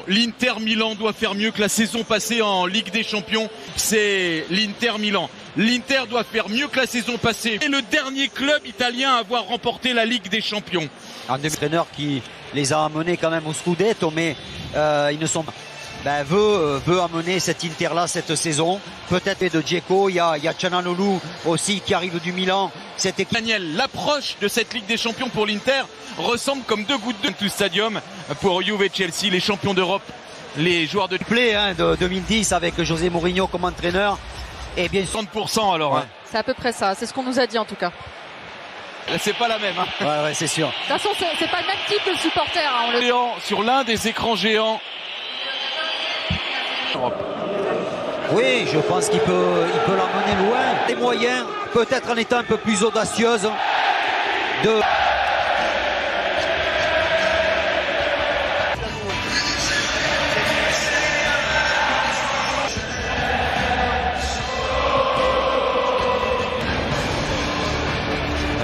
L'Inter Milan doit faire mieux que la saison passée en Ligue des Champions. C'est l'Inter Milan. L'Inter doit faire mieux que la saison passée. C'est le dernier club italien à avoir remporté la Ligue des Champions. Un entraîneur qui les a amenés quand même au Scudetto, mais ils ne sont pas. Veut amener cet Inter-là cette saison. Peut-être de Dzeko, il y a Çalhanoğlu aussi qui arrive du Milan. Cette équipe... Daniel, l'approche de cette Ligue des Champions pour l'Inter ressemble comme deux gouttes de tout stadium pour Juve et Chelsea, les champions d'Europe, les joueurs de play de 2010 avec José Mourinho comme entraîneur. Et bien 30% alors. Ouais. Hein. C'est à peu près ça, c'est ce qu'on nous a dit en tout cas. C'est pas la même. Hein. Ouais, c'est sûr. De toute façon, c'est pas le même type de supporter. Hein, Géant, sur l'un des écrans géants. Oui, je pense qu'il peut l'emmener loin. Les moyens, peut-être en étant un peu plus audacieuse.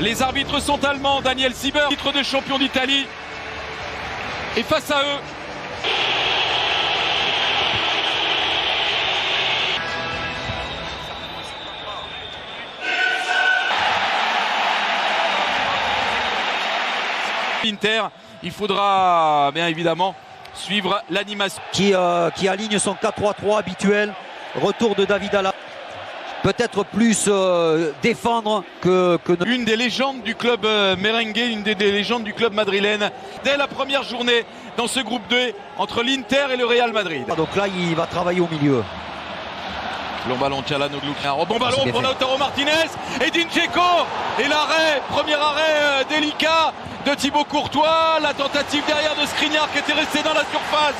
Les arbitres sont allemands. Daniel Sieber, titre de champion d'Italie. Et face à eux, l'Inter, il faudra bien évidemment suivre l'animation. Qui aligne son 4-3-3 habituel. Retour de David Alaba. Peut-être plus défendre que... Une des légendes du club merengue, une des légendes du club madrilène. Dès la première journée dans ce groupe 2 entre l'Inter et le Real Madrid. Donc là, il va travailler au milieu. Long ballon, Çalhanoğlu. Un bon ballon pour Lautaro Martinez. Edin Dzeko. Et l'arrêt, premier arrêt délicat de Thibaut Courtois. La tentative derrière de Skriniar qui était resté dans la surface.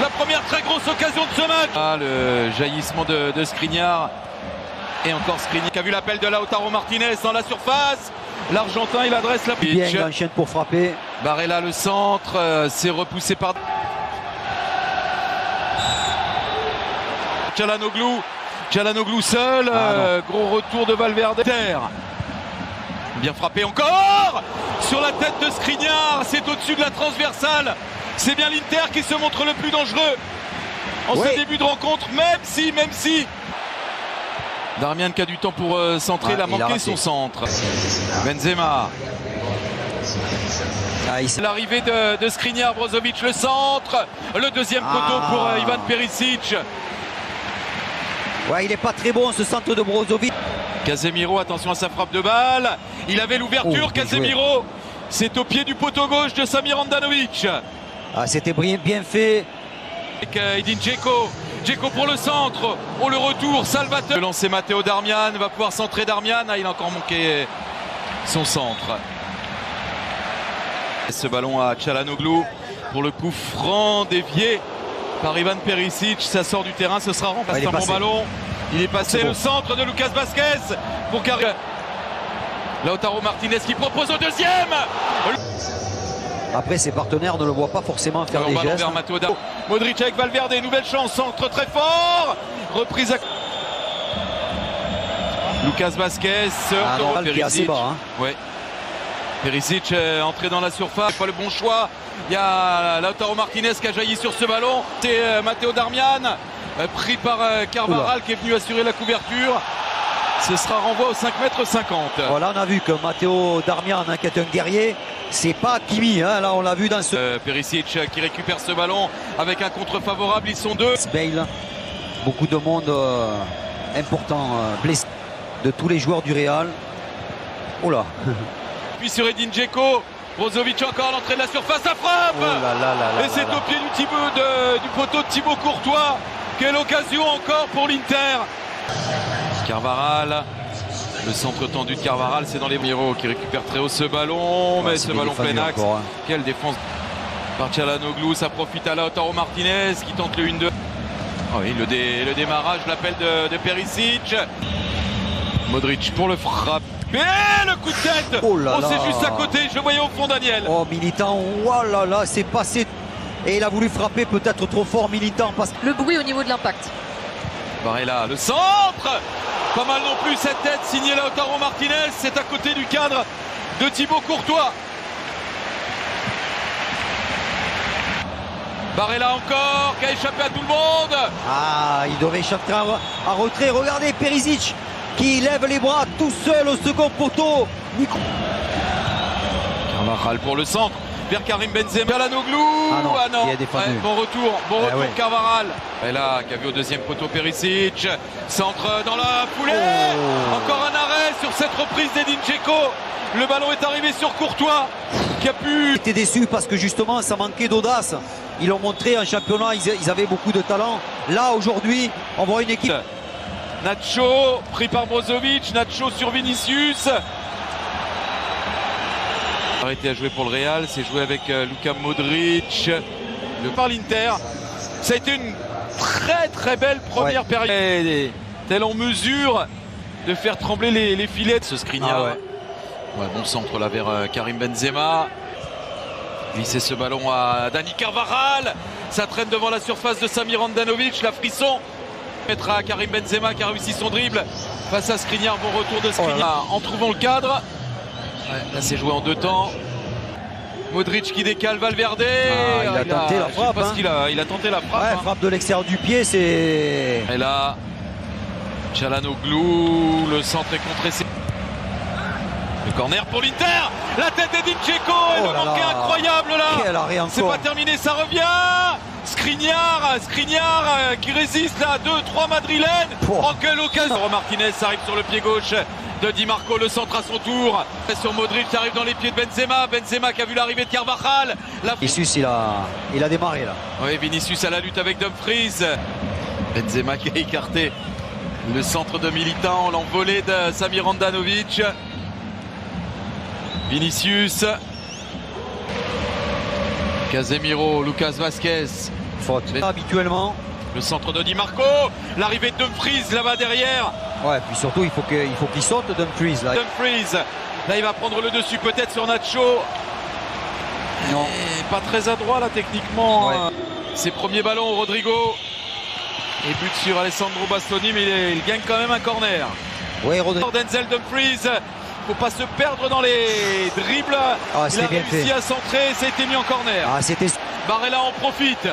La première très grosse occasion de ce match. Ah, le jaillissement de Skriniar. Et encore Skriniar qui a vu l'appel de Lautaro Martinez dans la surface. L'Argentin, il adresse la pitch. Bien, il enchaîne pour frapper. Barella le centre. C'est repoussé par Çalhanoğlu. Çalhanoğlu seul, gros retour de Valverde. Bien frappé encore sur la tête de Skriniar, c'est au-dessus de la transversale. C'est bien l'Inter qui se montre le plus dangereux en ce début de rencontre, même si Darmian qui a du temps pour centrer, il a manqué son centre. Benzema. L'arrivée de Skriniar, Brozovic le centre, le deuxième poteau pour Ivan Perisic. Ouais, il n'est pas très bon ce centre de Brozovic. Casemiro, attention à sa frappe de balle. Il avait l'ouverture, Casemiro. C'est au pied du poteau gauche de Samir Handanovic. C'était bien fait. Avec Edin Dzeko. Dzeko pour le centre. Oh, le retour, Salvatore. Le lancer Matteo Darmian, va pouvoir centrer Darmian. Il a encore manqué son centre. Ce ballon à Çalhanoğlu pour le coup franc dévié par Ivan Perisic, ça sort du terrain, ce sera remplacé par un bon ballon. Il est passé le centre de Lucas Vázquez pour carrer. Lautaro Martinez qui propose au deuxième. Après, ses partenaires ne le voient pas forcément faire des gestes. Vers Modric avec Valverde, nouvelle chance, centre très fort. Reprise à Lucas Vázquez. Qui est assez bas. Ouais. Perisic entré dans la surface, pas le bon choix. Il y a Lautaro Martinez qui a jailli sur ce ballon. C'est Matteo Darmian pris par Carvajal qui est venu assurer la couverture. Ce sera renvoi au 5,50 m. Voilà, on a vu que Matteo Darmian, qui est un guerrier, c'est pas Kimi. Là, on l'a vu dans ce... Perisic qui récupère ce ballon avec un contre favorable. Ils sont deux. Bale, beaucoup de monde important blessé de tous les joueurs du Real. Oh là. Puis sur Edin Dzeko, Brozovic encore à l'entrée de la surface, ça frappe. Et c'est au pied du poteau de Thibaut Courtois. Quelle occasion encore pour l'Inter. Carvajal, le centre tendu de Carvajal, c'est dans les Miro qui récupère très haut ce ballon, mais ce ballon plein axe. Quelle défense par Çalhanoğlu, ça profite à Lautaro Martinez qui tente le 1-2. Oh oui, le démarrage, l'appel de Perisic. Modric pour le frappe. Et le coup de tête. C'est juste à côté, je le voyais au fond Daniel. Oh Militant, oh là là, c'est passé. Et il a voulu frapper peut-être trop fort Militant. Le bruit au niveau de l'impact. Barella, le centre. Pas mal non plus cette tête signée Lautaro Martinez. C'est à côté du cadre de Thibaut Courtois. Barella encore, qui a échappé à tout le monde. Ah, il devait échapper à retrait. Regardez Perisic qui lève les bras tout seul au second poteau. Carvajal pour le centre, vers Karim Benzema. Calhanoglu. Ah non, il a défendu. Ouais, bon retour, ouais. Carvajal. Et là, qui a vu au deuxième poteau Perisic. Centre dans la foulée. Encore un arrêt sur cette reprise d'Edin Dzeko. Le ballon est arrivé sur Courtois, qui a pu... J'étais déçu parce que justement ça manquait d'audace. Ils l'ont montré en championnat, ils avaient beaucoup de talent. Là aujourd'hui, on voit une équipe. Nacho pris par Brozovic, Nacho sur Vinicius. Arrêté à jouer pour le Real, c'est joué avec Luka Modric. Par l'Inter, ça a été une très belle première période. Tel en mesure de faire trembler les filets de ce Skriniar. Bon centre là vers Karim Benzema. Glisser ce ballon à Dani Carvajal. Ça traîne devant la surface de Samir Handanovic. La frisson. Mettre à Karim Benzema qui a réussi son dribble face à Skriniar. Bon retour de Skriniar en trouvant le cadre. Là c'est joué en deux temps. Modric qui décale Valverde. Il a tenté la frappe. Il a tenté la frappe. Frappe de l'extérieur du pied, c'est... Et là, Calhanoglu, le centre est contré. Le corner pour l'Inter. La tête d'Edin Dzeko. Et le manqué incroyable là. C'est pas terminé, ça revient. Skriniar qui résiste là. 2-3 madrilènes. En quelle occasion. Martinez arrive sur le pied gauche de Di Marco. Le centre à son tour. Sur Modric qui arrive dans les pieds de Benzema. Benzema qui a vu l'arrivée de Carvajal. Vinicius il a démarré là. Oui, Vinicius à la lutte avec Dumfries. Benzema qui a écarté le centre de Militant. L'envolée de Samir Handanovic. Vinicius, Casemiro, Lucas Vazquez. Faute. Habituellement. Le centre de Di Marco, l'arrivée de Dumfries là-bas derrière. Ouais, puis surtout il faut qu'il saute Dumfries là. Là il va prendre le dessus peut-être sur Nacho. Non. Pas très adroit là techniquement. Ses premiers ballons au Rodrigo. Et but sur Alessandro Bastoni, mais il gagne quand même un corner. Oui, Rodrigo. Denzel Dumfries. Faut pas se perdre dans les dribbles. Il a réussi à centrer, ça a été mis en corner. Barella en profite.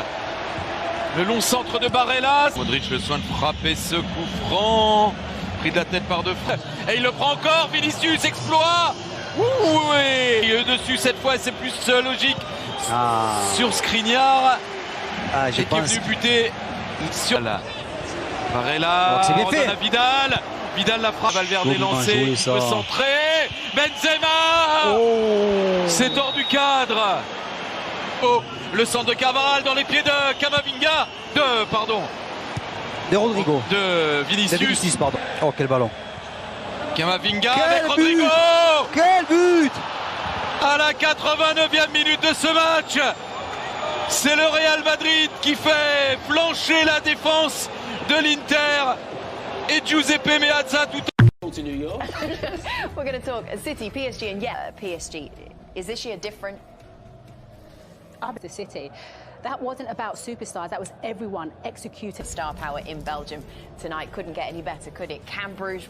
Le long centre de Barella. Modric le soin de frapper ce coup franc. Pris de la tête par deux frères. Et il le prend encore. Vinicius, exploit. Il est dessus cette fois, c'est plus logique. Sur Skriniar. Qui est venu buter sur la Barella. C'est bien fait. Vidal. Vidal la frappe, Valverde est lancé, il peut centrer. Benzema. C'est hors du cadre. Le centre de Carvajal dans les pieds de Camavinga. De Rodrigo. De Vinicius. Pardon. Oh, quel ballon. Camavinga avec Rodrigo. Quel but. À la 89e minute de ce match. C'est le Real Madrid qui fait flancher la défense de l'Inter. Et Giuseppe Meazza tout to New York. We're going to talk City, PSG, and PSG. Is this year different? The City. That wasn't about superstars. That was everyone executed. Star power in Belgium tonight couldn't get any better, could it? Can Bruges.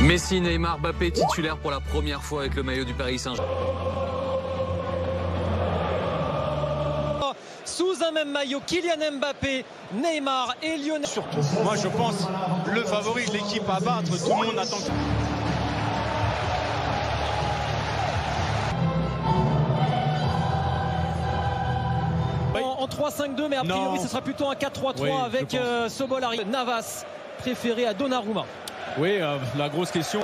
Messi, Neymar, Mbappé titulaire pour la première fois avec le maillot du Paris Saint-Germain. Sous un même maillot, Kylian Mbappé, Neymar et Lionel. Surtout, moi je pense le favori de l'équipe à battre, tout le monde attend. En 3-5-2, mais a priori ce sera plutôt un 4-3-3 avec Sobolari. Navas préféré à Donnarumma. Oui, la grosse question.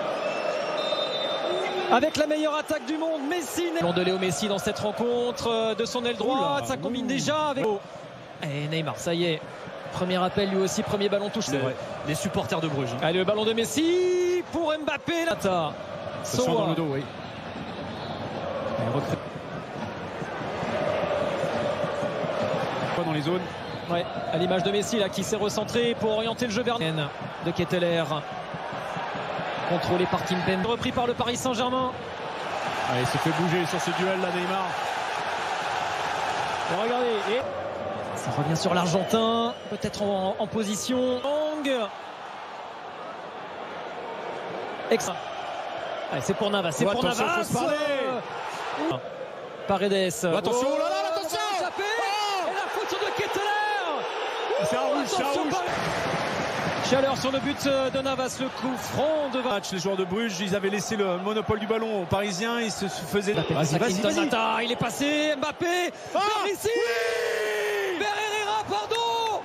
Avec la meilleure attaque du monde, Messi. Long de Léo Messi dans cette rencontre de son aile droite. Ça combine déjà avec. Et Neymar, ça y est. Premier appel lui aussi, premier ballon touche. C'est vrai. Les supporters de Bruges. Allez, le ballon de Messi pour Mbappé. Là, Soa dans le dos, oui. Pas dans les zones. Ouais, à l'image de Messi là qui s'est recentré pour orienter le jeu vers de Ketteler. Contrôlé par Kimpembe, repris par le Paris Saint-Germain. Il s'est fait bouger sur ce duel là, Neymar. Et regardez, et ça revient sur l'Argentin, peut-être en position. Extra. Allez, c'est pour Navas, c'est pour Navas. Paredes. Attention, attention. Et la faute de Ketteler. C'est un rouge, c'est un rouge. Chaleur sur le but de Navas, le coup franc de Les joueurs de Bruges, ils avaient laissé le monopole du ballon aux Parisiens, ils se faisaient... Vas-y. Il est passé, Mbappé, vers ici oui vers Herrera, pardon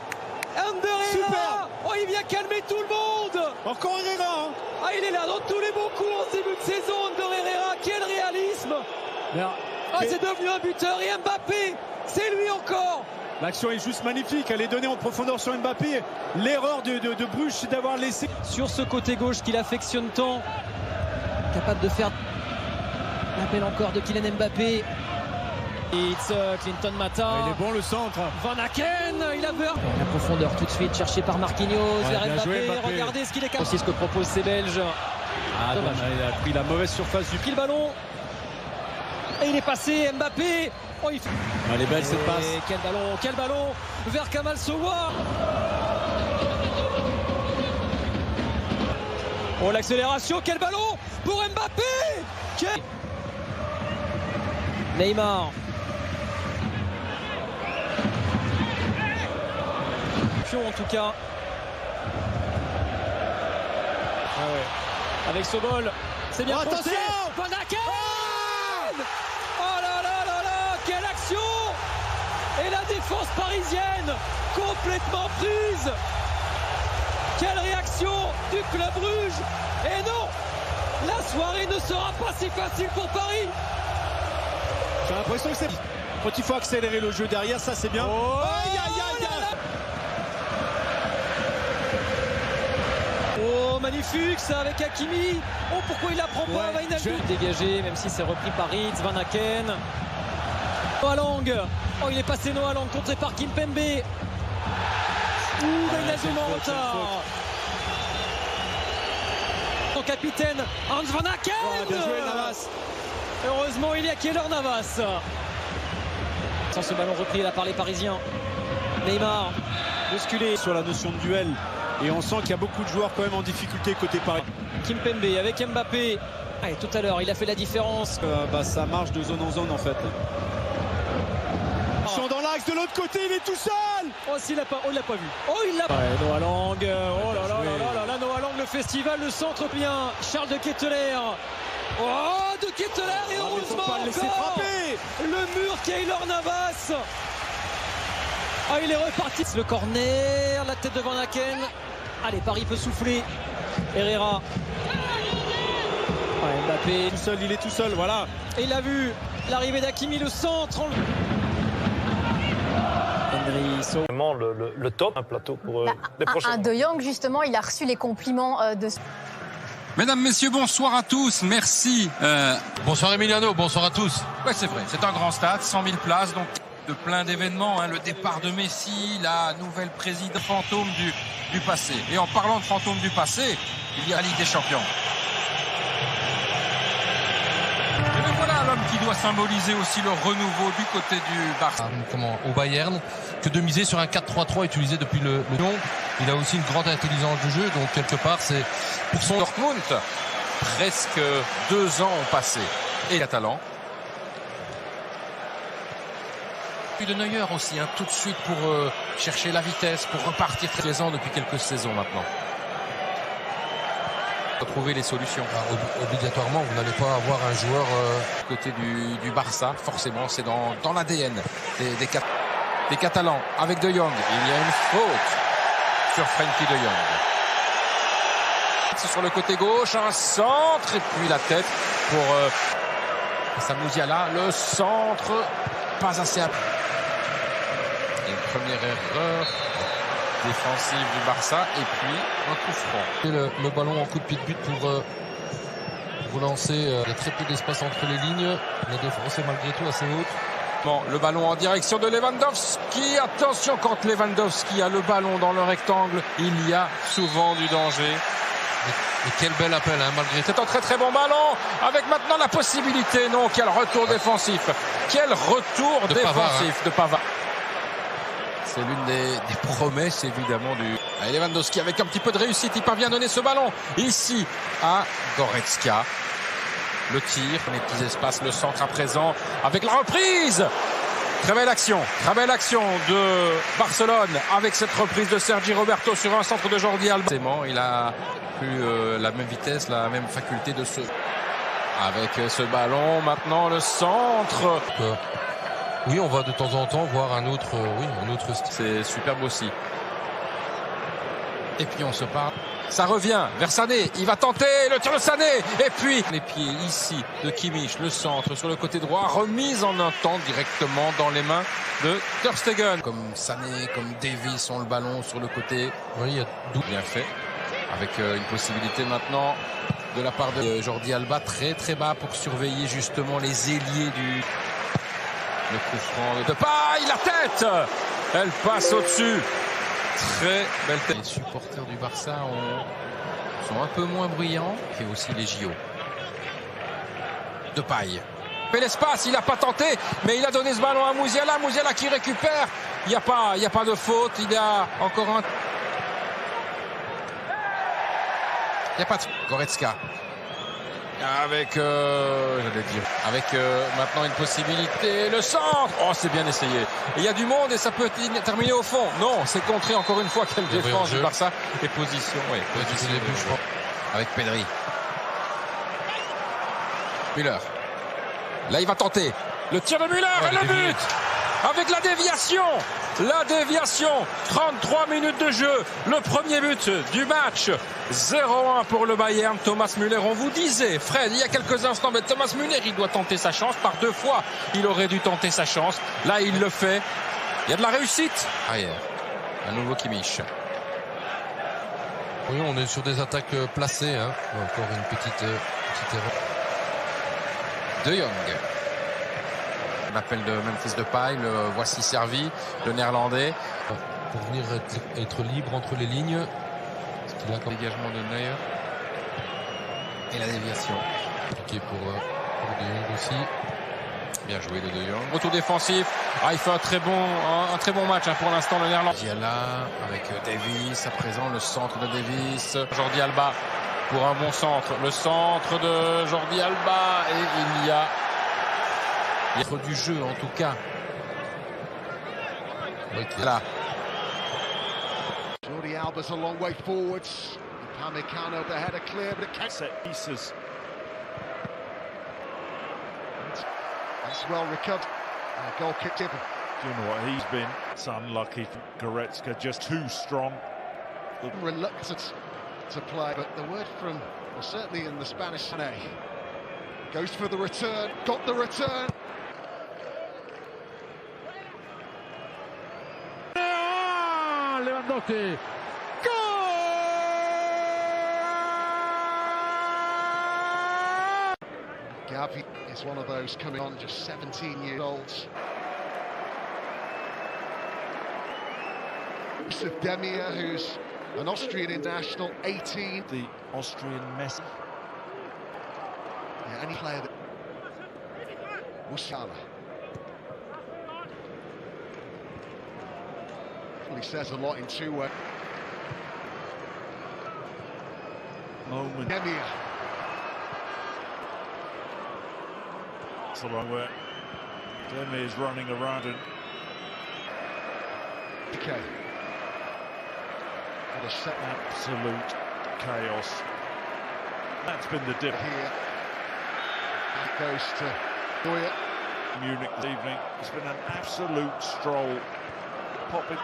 Ander Herrera. Oh, il vient calmer tout le monde. Encore Herrera, hein. Ah, il est là dans tous les bons coups en ce début de saison, Ander Herrera, quel réalisme. Ah, c'est devenu un buteur, et Mbappé, c'est lui encore. L'action est juste magnifique, elle est donnée en profondeur sur Mbappé. L'erreur de Bruges, c'est d'avoir laissé... Sur ce côté gauche qu'il affectionne tant, capable de faire l'appel encore de Kylian Mbappé. It's Clinton Mata. Il est bon le centre. Van Aken, il a peur. La profondeur tout de suite cherchée par Marquinhos vers Mbappé. Regardez ce qu'il est capable. C'est ce que proposent ces Belges. Dommage. Il a pris la mauvaise surface du pied. Le ballon. Et il est passé, Mbappé. Oh, il fait... Elle est belle cette passe. Quel ballon vers Kamal Sowa. Oh, l'accélération, quel ballon pour Mbappé. Neymar. En tout cas. Ah ouais. Avec Sobol, c'est bien attention. Van Aken. Oh là là là là, quelle action. Et la défense parisienne complètement prise. Quelle réaction du club Bruges. Et non, la soirée ne sera pas si facile pour Paris. J'ai l'impression que c'est... Quand il faut accélérer le jeu derrière, ça c'est bien. Oh, oh, magnifique ça avec Hakimi. Oh, pourquoi il la prend pas, Wijnaldum. Dégagé, même si c'est repris par Ritz, Van Aken. Noah Lang. Oh, il est passé Noah Lang, contré par Kimpembe. Wijnaldum en retard. Son capitaine, Hans Van Aken. Oh, bien joué, Navas. Heureusement, il y a Keylor Navas. Sans ce ballon repris là par les Parisiens. Neymar, bousculé. Sur la notion de duel. Et on sent qu'il y a beaucoup de joueurs quand même en difficulté côté Paris. Kimpembe avec Mbappé. Allez, tout à l'heure, il a fait la différence. Ça marche de zone en zone en fait. Ils sont dans l'axe de l'autre côté, il est tout seul. Oh, s'il l'a pas, oh, il l'a pas vu. Oh, il l'a pas. Ouais, Noah Lang. Oh là là là là, Noah Lang, le festival, le centre bien. Charles de Ketteler. Oh, de Ketteler et heureusement pas le laisser frapper. Le mur Keylor Navas. Ah, il est reparti. Le corner, la tête de Van Aken. Allez, Paris peut souffler. Herrera. Ouais, Mbappé. Tout seul, il est tout seul, voilà. Et il a vu l'arrivée d'Hakimi, le centre. Vraiment le top, un plateau pour les prochains. Un De Jong, justement, il a reçu les compliments de... Mesdames, messieurs, bonsoir à tous, merci. Bonsoir Emiliano, bonsoir à tous. Ouais, c'est vrai, c'est un grand stade, 100 000 places, donc de plein d'événements, hein, le départ de Messi, la nouvelle présidente fantôme du passé. Et en parlant de fantôme du passé, il y a la Ligue des Champions. Et bien voilà l'homme qui doit symboliser aussi le renouveau du côté du Barça. Au Bayern, que de miser sur un 4-3-3 utilisé depuis le Lyon. Il a aussi une grande intelligence du jeu, donc quelque part c'est pour son Dortmund. Presque 2 ans ont passé. Et Catalan. Puis de Neuer aussi, hein, tout de suite pour chercher la vitesse, pour repartir très plaisant depuis quelques saisons maintenant. Trouver les solutions. Obligatoirement, vous n'allez pas avoir un joueur côté du Barça, forcément, c'est dans l'ADN des Catalans. Avec De Jong, il y a une faute sur Frenkie De Jong. C'est sur le côté gauche, un centre et puis la tête pour Samouziala. Le centre, pas assez. Une première erreur défensive du Barça et puis un coup franc. Le ballon en coup de pied de but pour vous lancer. Il y a très peu d'espace entre les lignes. La défense est malgré tout assez haute. Bon, le ballon en direction de Lewandowski. Attention, quand Lewandowski a le ballon dans le rectangle, il y a souvent du danger. Et quel bel appel, hein, malgré tout. C'est un très très bon ballon, avec maintenant la possibilité. Non, quel retour défensif. Quel retour défensif de Pavard. C'est l'une des promesses évidemment du... Allez, Lewandowski avec un petit peu de réussite, il parvient à donner ce ballon ici à Goretzka. Le tir, les petits espaces, le centre à présent avec la reprise Très belle action de Barcelone avec cette reprise de Sergi Roberto sur un centre de Jordi Alba. Il a plus la même vitesse, la même faculté de se... Avec ce ballon, maintenant le centre. Oui, on va de temps en temps voir un autre style. C'est superbe aussi. Et puis on se parle. Ça revient vers Sané, il va tenter le tir de Sané. Et puis les pieds ici de Kimmich, le centre sur le côté droit, remise en un temps directement dans les mains de Ter Stegen. Comme Sané, comme Davies ont le ballon sur le côté. Oui, il y a bien fait. Avec une possibilité maintenant de la part de Jordi Alba, très très bas pour surveiller justement les ailiers du... Le coup franc de Depay, la tête. Elle passe au-dessus. Très belle tête. Les supporters du Barça sont un peu moins bruyants. Et aussi les JO. Depay. Fait l'espace, il n'a pas tenté, mais il a donné ce ballon à Musiala. Musiala qui récupère. Il n'y a pas de faute. Il y a encore un... Il n'y a pas de... Goretzka. Avec maintenant une possibilité, le centre. Oh, c'est bien essayé. Il y a du monde et ça peut terminer au fond. Non, c'est contré encore une fois. Quelle défense du Barça et position. Oui, position avec Pedri. Müller. Là, il va tenter. Le tir de Müller et le but. Avec la déviation. 33 minutes de jeu, le premier but du match. 0-1 pour le Bayern. Thomas Müller, on vous disait, Fred, il y a quelques instants, mais Thomas Müller, il doit tenter sa chance. Par 2 fois, il aurait dû tenter sa chance. Là, il le fait. Il y a de la réussite. Arrière, un nouveau Kimmich. Oui, on est sur des attaques placées. Hein. Encore une petite erreur. De Jong. L'appel de Memphis Depay, le voici servi, le néerlandais. Pour venir être libre entre les lignes. Le dégagement de Neuer. Et la déviation. Compliqué pour De Jong aussi. Bien joué de Jong. Retour défensif. Il fait un très bon match pour l'instant, le néerlandais. Diala avec Davies. À présent, le centre de Davies. Jordi Alba pour un bon centre. Le centre de Jordi Alba. Et il y a du jeu en tout cas. Là. Jordi Alba's a long way forwards. Upamecano, the header clear, but it can't set pieces. That's well recovered. Goal kick given. Do you know what? He's been unlucky. Goretzka just too strong. Reluctant to play, but the word from, well, certainly in the Spanish, goes for the return, got the return. Lewandowski. Gavi is one of those coming on, just 17 years old. Yusuf Demir, who's an Austrian international, 18. The Austrian Messi. Yeah, any player that... Musiala. He says a lot in two-way. Moment. Demir. It's the wrong way. Demir's running around and... Okay. What a set. Absolute chaos. That's been the dip. Here. That goes to Neuer. Munich this evening. It's been an absolute stroll. Popping.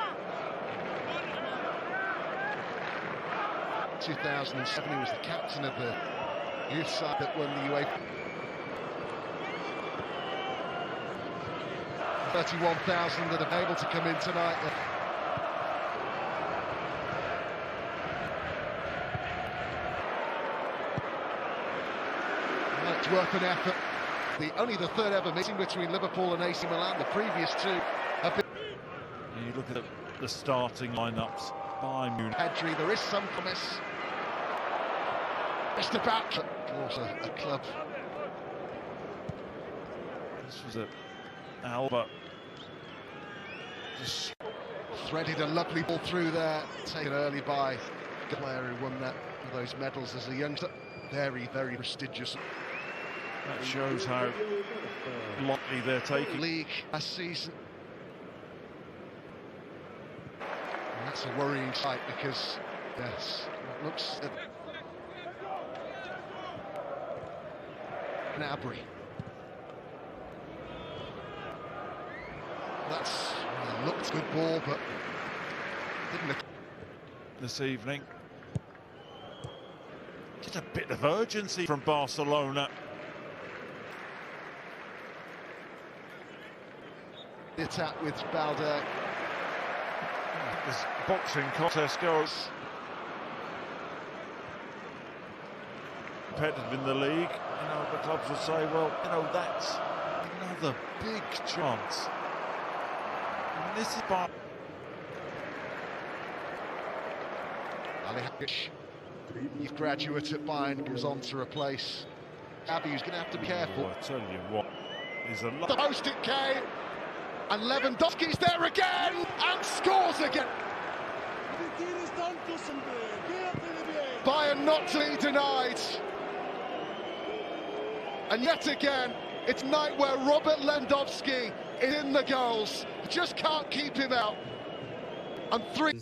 2007, he was the captain of the youth side that won the UEFA. 31,000 that are able to come in tonight. It's worth an effort. Only the third ever meeting between Liverpool and AC Milan. The previous two have been... You look at the starting lineups by Munich. Pedri, there is some promise. Just about to a club. This was Alba. Just threaded a lovely ball through there, taken early by the player who won that, those medals as a youngster. Very, very prestigious. That shows how lightly they're taking league last season. And that's a worrying sight because, yes, it looks... Gnabry. That's looked good ball, but didn't this evening. Just a bit of urgency from Barcelona. The attack with Balde. This boxing contest goes competitive in the league. You know, the clubs will say, well, you know, that's another big chance. And this is by Alihagic, youth graduate at Bayern, goes on to replace Abby, who's going to have to be careful. I tell you what, is a lot. The post it came, and Lewandowski's there again, and scores again. Bayern not to be denied. And yet again, it's a night where Robert Lewandowski is in the goals. Just can't keep him out. And 3.